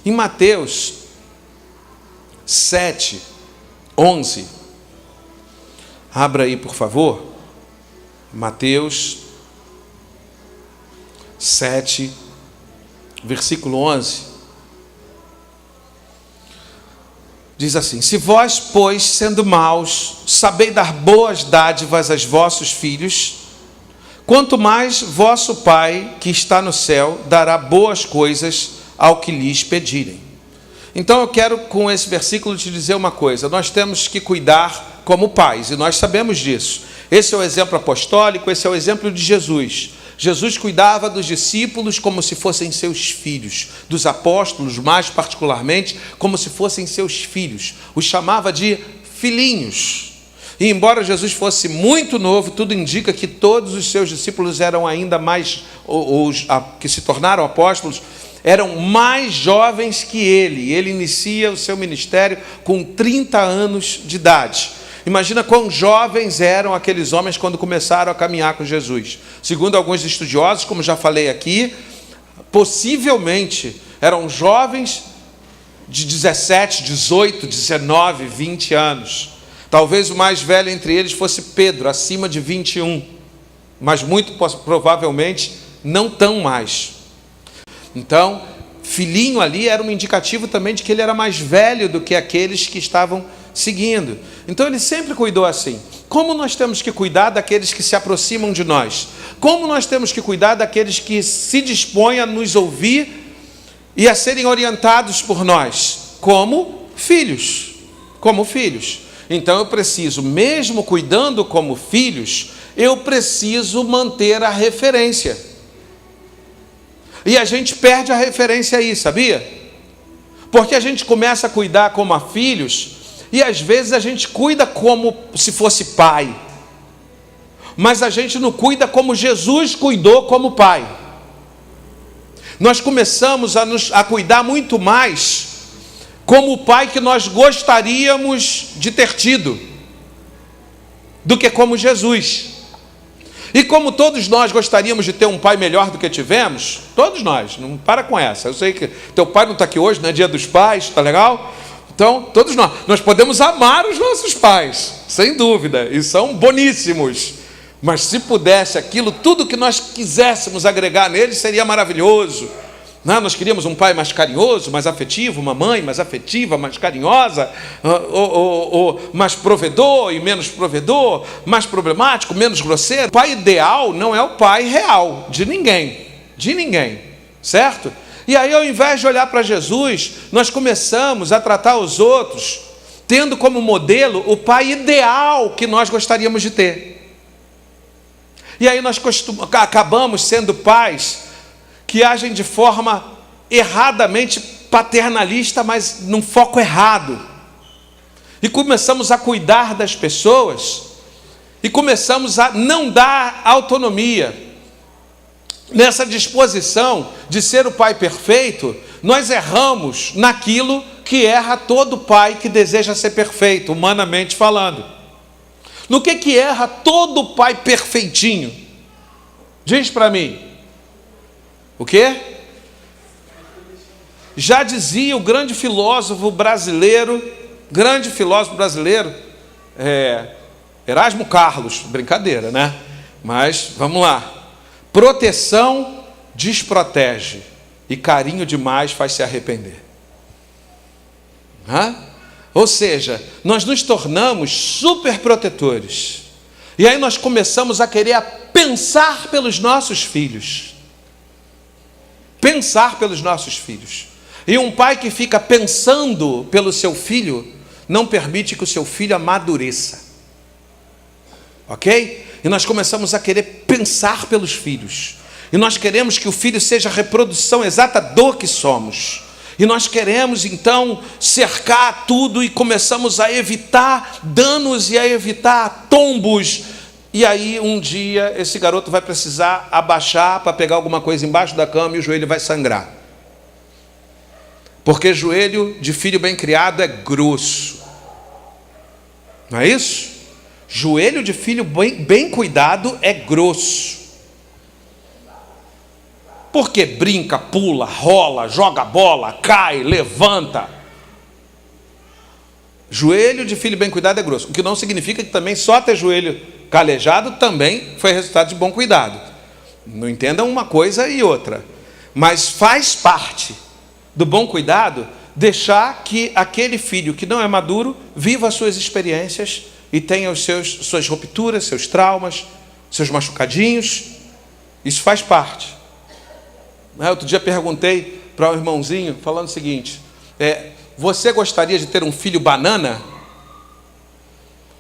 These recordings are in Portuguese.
Em Mateus 7, 11, abra aí, por favor. Mateus 7, versículo 11. Diz assim: se vós, pois, sendo maus, sabeis dar boas dádivas aos vossos filhos, quanto mais vosso Pai, que está no céu, dará boas coisas ao que lhes pedirem. Então eu quero, com esse versículo, te dizer uma coisa: nós temos que cuidar como pais, e nós sabemos disso. Esse é o exemplo apostólico, esse é o exemplo de Jesus. Jesus cuidava dos discípulos como se fossem seus filhos, dos apóstolos mais particularmente, como se fossem seus filhos. Os chamava de filhinhos. E embora Jesus fosse muito novo, tudo indica que todos os seus discípulos eram ainda mais, que se tornaram apóstolos, eram mais jovens que ele. Ele inicia o seu ministério com 30 anos de idade. Imagina quão jovens eram aqueles homens quando começaram a caminhar com Jesus. Segundo alguns estudiosos, como já falei aqui, possivelmente eram jovens de 17, 18, 19, 20 anos. Talvez o mais velho entre eles fosse Pedro, acima de 21. Mas muito provavelmente não tão mais. Então, filhinho ali era um indicativo também de que ele era mais velho do que aqueles que estavam seguindo. Então ele sempre cuidou assim. Como nós temos que cuidar daqueles que se aproximam de nós? Como nós temos que cuidar daqueles que se dispõem a nos ouvir e a serem orientados por nós? Como filhos. Como filhos. Então eu preciso, mesmo cuidando como filhos, eu preciso manter a referência. E a gente perde a referência aí, sabia? Porque a gente começa a cuidar como filhos, e às vezes a gente cuida como se fosse pai, mas a gente não cuida como Jesus cuidou como pai. Nós começamos a cuidar muito mais como o pai que nós gostaríamos de ter tido, do que como Jesus. E como todos nós gostaríamos de ter um pai melhor do que tivemos, todos nós, não para com essa. Eu sei que teu pai não está aqui hoje, não é dia dos pais, tá legal? Então, todos nós podemos amar os nossos pais, sem dúvida, e são boníssimos. Mas se pudesse aquilo, tudo que nós quiséssemos agregar neles seria maravilhoso. Não, nós queríamos um pai mais carinhoso, mais afetivo, uma mãe mais afetiva, mais carinhosa, mais provedor e menos provedor, mais problemático, menos grosseiro. O pai ideal não é o pai real de ninguém, certo? E aí, ao invés de olhar para Jesus, nós começamos a tratar os outros, tendo como modelo o pai ideal que nós gostaríamos de ter. E aí nós acabamos sendo pais que agem de forma erradamente paternalista, mas num foco errado. E começamos a cuidar das pessoas, e começamos a não dar autonomia. Nessa disposição de ser o pai perfeito, nós erramos naquilo que erra todo pai que deseja ser perfeito, humanamente falando. No que erra todo pai perfeitinho? Diz para mim. O quê? Já dizia o grande filósofo brasileiro, Erasmo Carlos, brincadeira, né? Mas vamos lá. Proteção desprotege, e carinho demais faz se arrepender. Ou seja, nós nos tornamos super protetores, e aí nós começamos a querer pensar pelos nossos filhos. E um pai que fica pensando pelo seu filho não permite que o seu filho amadureça. Ok? E nós começamos a querer pensar pelos filhos. E nós queremos que o filho seja a reprodução exata do que somos. E nós queremos então cercar tudo e começamos a evitar danos e a evitar tombos. E aí um dia esse garoto vai precisar abaixar para pegar alguma coisa embaixo da cama e o joelho vai sangrar. Porque joelho de filho bem criado é grosso. Não é isso? Joelho de filho bem cuidado é grosso. Porque brinca, pula, rola, joga bola, cai, levanta. Joelho de filho bem cuidado é grosso. O que não significa que também só ter joelho calejado também foi resultado de bom cuidado. Não entendam uma coisa e outra. Mas faz parte do bom cuidado deixar que aquele filho que não é maduro viva as suas experiências e tenha suas rupturas, seus traumas, seus machucadinhos. Isso faz parte. Outro dia perguntei para um irmãozinho, falando o seguinte: você gostaria de ter um filho banana?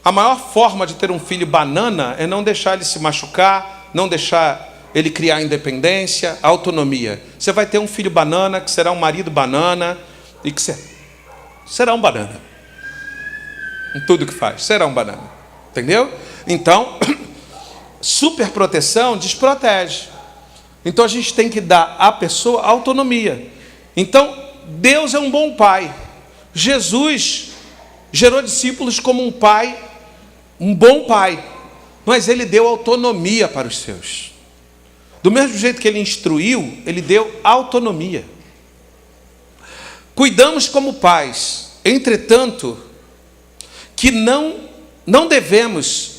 A maior forma de ter um filho banana é não deixar ele se machucar, não deixar ele criar independência, autonomia. Você vai ter um filho banana, que será um marido banana, e que será um banana. Em tudo que faz, será um banana. Entendeu? Então, superproteção desprotege. Então a gente tem que dar à pessoa autonomia. Então, Deus é um bom pai. Jesus gerou discípulos como um pai, um bom pai, mas ele deu autonomia para os seus. Do mesmo jeito que ele instruiu, ele deu autonomia. Cuidamos como pais, entretanto, que não devemos,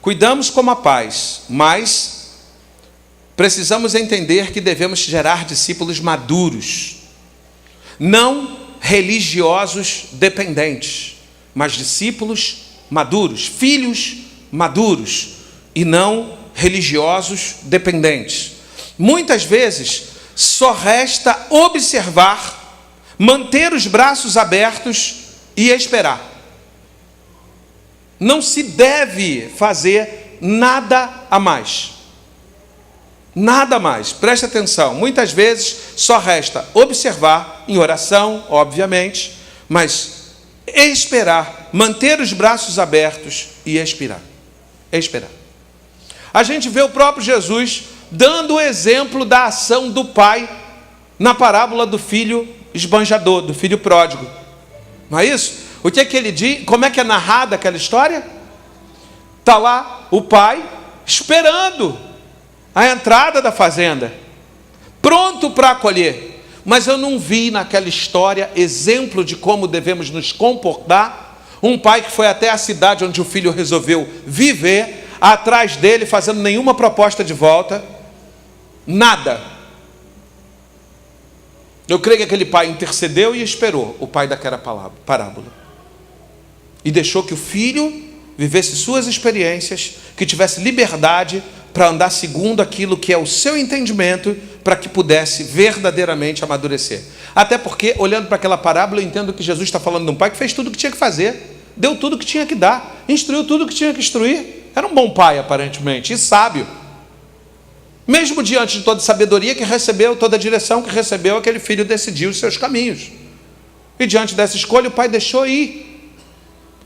cuidamos como pais, mas precisamos entender que devemos gerar discípulos maduros, não religiosos dependentes, mas discípulos maduros, filhos maduros e não religiosos dependentes. Muitas vezes só resta observar, manter os braços abertos e esperar. Não se deve fazer nada a mais. Nada mais, preste atenção. Muitas vezes só resta observar, em oração, obviamente, mas esperar, manter os braços abertos e esperar. Esperar. A gente vê o próprio Jesus dando o exemplo da ação do pai na parábola do filho esbanjador, do filho pródigo. Não é isso? O que é que ele diz? Como é que é narrada aquela história? Está lá o pai esperando a entrada da fazenda, pronto para acolher. Mas eu não vi naquela história exemplo de como devemos nos comportar. Um pai que foi até a cidade onde o filho resolveu viver, atrás dele, fazendo nenhuma proposta de volta, nada. Eu creio que aquele pai intercedeu e esperou o pai daquela parábola, e deixou que o filho vivesse suas experiências, que tivesse liberdade para andar segundo aquilo que é o seu entendimento, para que pudesse verdadeiramente amadurecer. Até porque, olhando para aquela parábola, eu entendo que Jesus está falando de um pai que fez tudo o que tinha que fazer, deu tudo o que tinha que dar, instruiu tudo o que tinha que instruir. Era um bom pai, aparentemente, e sábio. Mesmo diante de toda a sabedoria que recebeu, toda a direção que recebeu, aquele filho decidiu os seus caminhos. E diante dessa escolha, o pai deixou ir.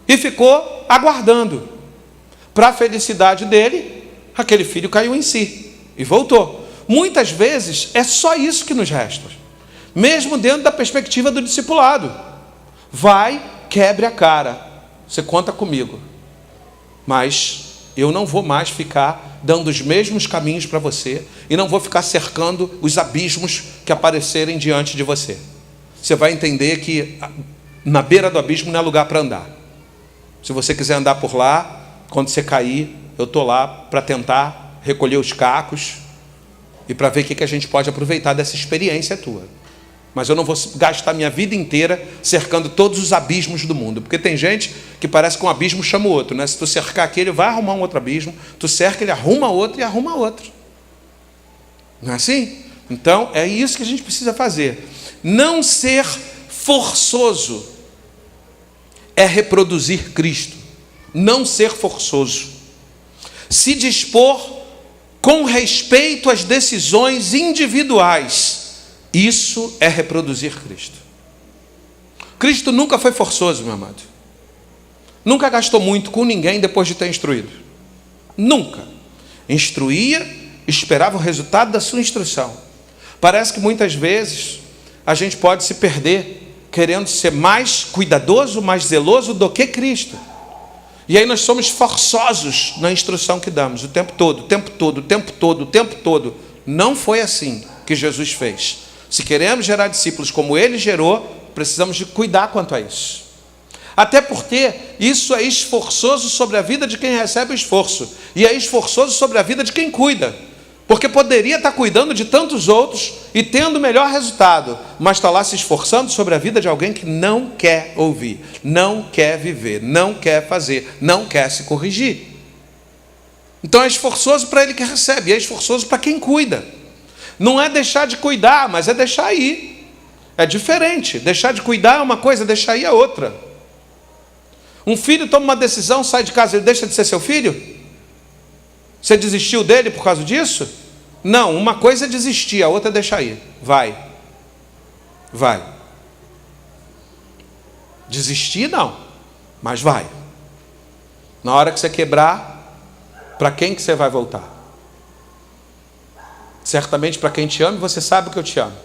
E ficou aguardando. Para a felicidade dele, aquele filho caiu em si e voltou. Muitas vezes é só isso que nos resta, mesmo dentro da perspectiva do discipulado. Vai, quebre a cara, você conta comigo, mas eu não vou mais ficar dando os mesmos caminhos para você, e não vou ficar cercando os abismos que aparecerem diante de você. Você vai entender que na beira do abismo não é lugar para andar. Se você quiser andar por lá, quando você cair, eu estou lá para tentar recolher os cacos e para ver o que a gente pode aproveitar dessa experiência tua. Mas eu não vou gastar minha vida inteira cercando todos os abismos do mundo, porque tem gente que parece que um abismo chama o outro, né? Se tu cercar aquele, vai arrumar um outro abismo, tu cerca, ele arruma outro e arruma outro. Não é assim? Então, é isso que a gente precisa fazer. Não ser forçoso é reproduzir Cristo. Não ser forçoso. Se dispor com respeito às decisões individuais. Isso é reproduzir Cristo. Cristo nunca foi forçoso, meu amado. Nunca gastou muito com ninguém depois de ter instruído. Nunca. Instruía, esperava o resultado da sua instrução. Parece que muitas vezes a gente pode se perder querendo ser mais cuidadoso, mais zeloso do que Cristo. E aí nós somos forçosos na instrução que damos o tempo todo, o tempo todo, o tempo todo, o tempo todo. Não foi assim que Jesus fez. Se queremos gerar discípulos como ele gerou, precisamos de cuidar quanto a isso. Até porque isso é esforçoso sobre a vida de quem recebe o esforço, e é esforçoso sobre a vida de quem cuida. Porque poderia estar cuidando de tantos outros e tendo o melhor resultado, mas está lá se esforçando sobre a vida de alguém que não quer ouvir, não quer viver, não quer fazer, não quer se corrigir. Então é esforçoso para ele que recebe, é esforçoso para quem cuida. Não é deixar de cuidar, mas é deixar ir. É diferente. Deixar de cuidar é uma coisa, deixar ir é outra. Um filho toma uma decisão, sai de casa, ele deixa de ser seu filho? Você desistiu dele por causa disso? Não, uma coisa é desistir, a outra é deixar ir. Vai. Desistir não, mas vai. Na hora que você quebrar, para quem que você vai voltar? Certamente para quem te ama, você sabe que eu te amo.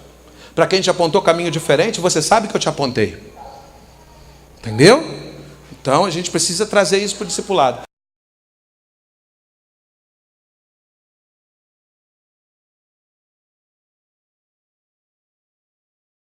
Para quem te apontou caminho diferente, você sabe que eu te apontei. Entendeu? Então a gente precisa trazer isso para o discipulado.